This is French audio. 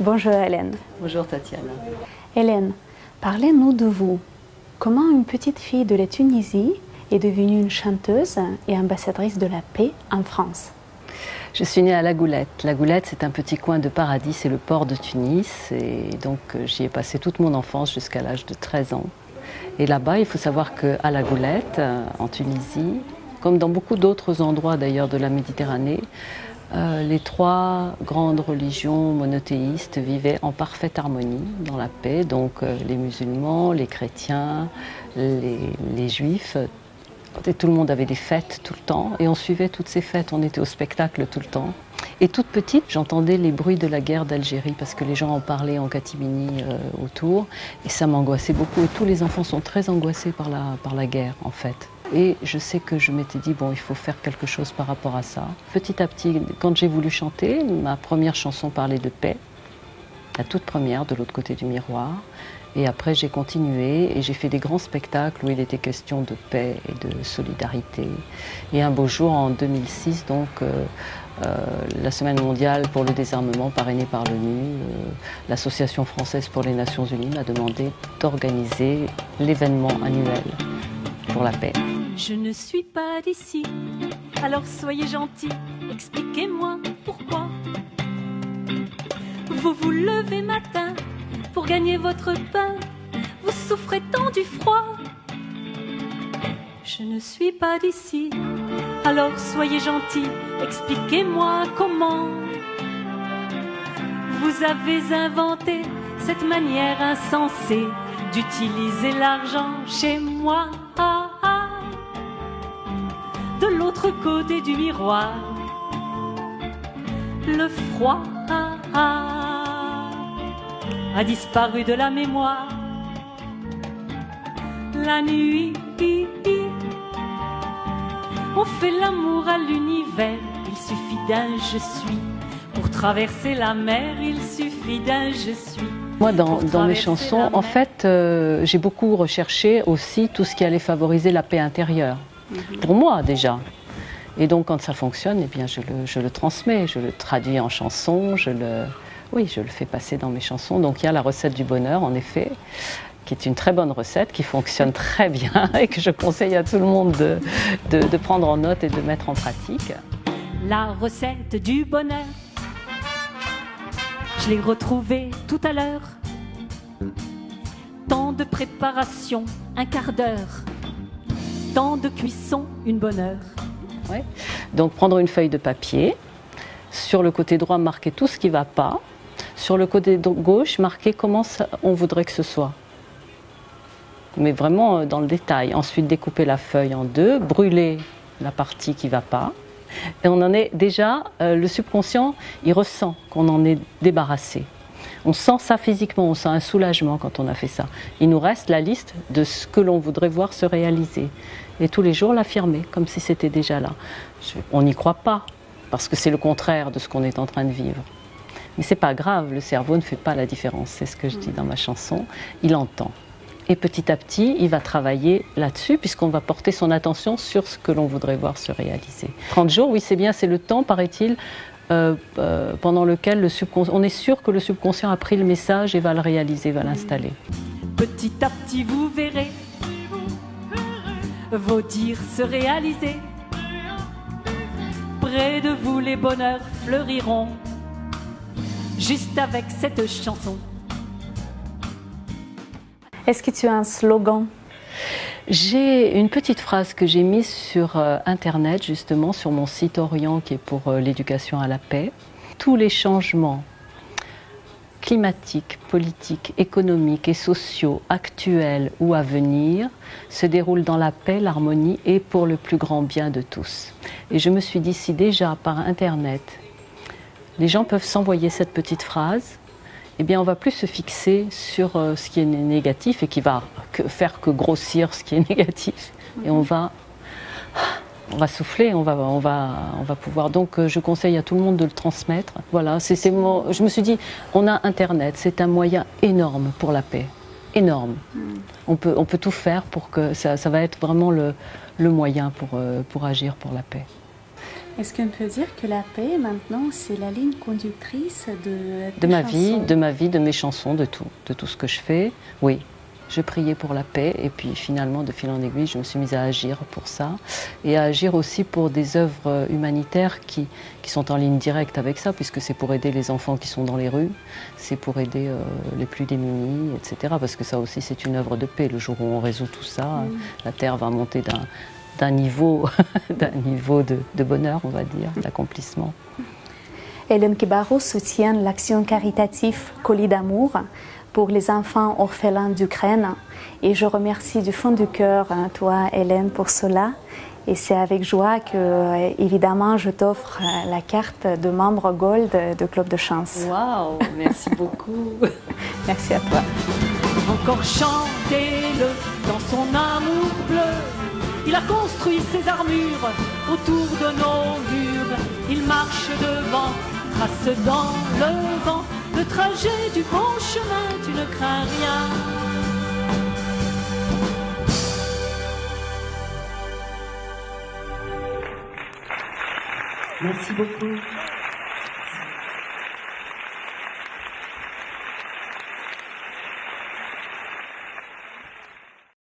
Bonjour Hélène. Bonjour Tatiana. Hélène, parlez-nous de vous. Comment une petite fille de la Tunisie est devenue une chanteuse et ambassadrice de la paix en France? Je suis née à La Goulette. La Goulette, c'est un petit coin de paradis, c'est le port de Tunis. Et donc j'y ai passé toute mon enfance jusqu'à l'âge de 13 ans. Et là-bas, il faut savoir qu'à La Goulette, en Tunisie, comme dans beaucoup d'autres endroits d'ailleurs de la Méditerranée, les trois grandes religions monothéistes vivaient en parfaite harmonie, dans la paix. Donc les musulmans, les chrétiens, les juifs. Et tout le monde avait des fêtes tout le temps et on suivait toutes ces fêtes, on était au spectacle tout le temps. Et toute petite, j'entendais les bruits de la guerre d'Algérie parce que les gens en parlaient en catimini autour et ça m'angoissait beaucoup. Et tous les enfants sont très angoissés par la guerre en fait. Et je sais que je m'étais dit, bon, il faut faire quelque chose par rapport à ça. Petit à petit, quand j'ai voulu chanter, ma première chanson parlait de paix, la toute première, de l'autre côté du miroir. Et après, j'ai continué et j'ai fait des grands spectacles où il était question de paix et de solidarité. Et un beau jour, en 2006, donc, la Semaine mondiale pour le désarmement, parrainée par l'ONU, l'Association française pour les Nations Unies m'a demandé d'organiser l'événement annuel pour la paix. Je ne suis pas d'ici, alors soyez gentils, expliquez-moi pourquoi. Vous vous levez matin pour gagner votre pain, vous souffrez tant du froid. Je ne suis pas d'ici, alors soyez gentils, expliquez-moi comment. Vous avez inventé cette manière insensée d'utiliser l'argent chez moi. De l'autre côté du miroir, le froid a disparu de la mémoire. La nuit, on fait l'amour à l'univers. Il suffit d'un je suis. Pour traverser la mer, il suffit d'un je suis. Moi, dans mes chansons, en fait, j'ai beaucoup recherché aussi tout ce qui allait favoriser la paix intérieure. Pour moi, déjà. Et donc, quand ça fonctionne, eh bien, je le transmets, je le traduis en chanson, je le fais passer dans mes chansons. Donc il y a la recette du bonheur, en effet, qui est une très bonne recette, qui fonctionne très bien et que je conseille à tout le monde de prendre en note et de mettre en pratique. La recette du bonheur, je l'ai retrouvée tout à l'heure. Temps de préparation, un quart d'heure. Temps de cuisson, une bonne heure. Ouais. Donc prendre une feuille de papier, sur le côté droit marquer tout ce qui ne va pas, sur le côté gauche marquer comment on voudrait que ce soit. Mais vraiment dans le détail. Ensuite découper la feuille en deux, brûler la partie qui ne va pas. Et on en est déjà, le subconscient, il ressent qu'on en est débarrassé. On sent ça physiquement, on sent un soulagement quand on a fait ça. Il nous reste la liste de ce que l'on voudrait voir se réaliser. Et tous les jours l'affirmer, comme si c'était déjà là. On n'y croit pas, parce que c'est le contraire de ce qu'on est en train de vivre. Mais c'est pas grave, le cerveau ne fait pas la différence, c'est ce que je dis dans ma chanson. Il entend. Et petit à petit, il va travailler là-dessus, puisqu'on va porter son attention sur ce que l'on voudrait voir se réaliser. 30 jours, oui, c'est bien, c'est le temps, paraît-il, pendant lequel on est sûr que le subconscient a pris le message et va le réaliser, va l'installer. Petit à petit, vous verrez vos dires se réaliser. Près de vous, les bonheurs fleuriront, juste avec cette chanson. Est-ce que tu as un slogan? J'ai une petite phrase que j'ai mise sur Internet, justement, sur mon site Orient, qui est pour l'éducation à la paix. Tous les changements climatiques, politiques, économiques et sociaux, actuels ou à venir, se déroulent dans la paix, l'harmonie et pour le plus grand bien de tous. Et je me suis dit, si déjà par Internet, les gens peuvent s'envoyer cette petite phrase, eh bien on va plus se fixer sur ce qui est négatif et qui va faire que grossir ce qui est négatif. Et on va souffler, on va pouvoir. Donc je conseille à tout le monde de le transmettre. Voilà, je me suis dit, on a Internet, c'est un moyen énorme pour la paix. Énorme. On peut tout faire pour que ça va être vraiment le moyen pour agir pour la paix. Est-ce qu'on peut dire que la paix, maintenant, c'est la ligne conductrice de ma vie, de mes chansons, de tout ce que je fais? Oui, je priais pour la paix et puis finalement, de fil en aiguille, je me suis mise à agir pour ça et à agir aussi pour des œuvres humanitaires qui sont en ligne directe avec ça, puisque c'est pour aider les enfants qui sont dans les rues, c'est pour aider les plus démunis, etc. Parce que ça aussi, c'est une œuvre de paix. Le jour où on résout tout ça, la terre va monter d'un niveau, de bonheur, on va dire, d'accomplissement. Hélène Kibaro soutient l'action caritative Colis d'amour pour les enfants orphelins d'Ukraine. Et je remercie du fond du cœur, toi, Hélène, pour cela. Et c'est avec joie que, évidemment, je t'offre la carte de membre Gold de Club de Chance. Waouh, merci beaucoup. Merci à toi. Encore chantez-le dans son amour bleu. Il a construit ses armures autour de nos murs. Il marche devant, trace dans le vent le trajet du bon chemin, tu ne crains rien. Merci beaucoup.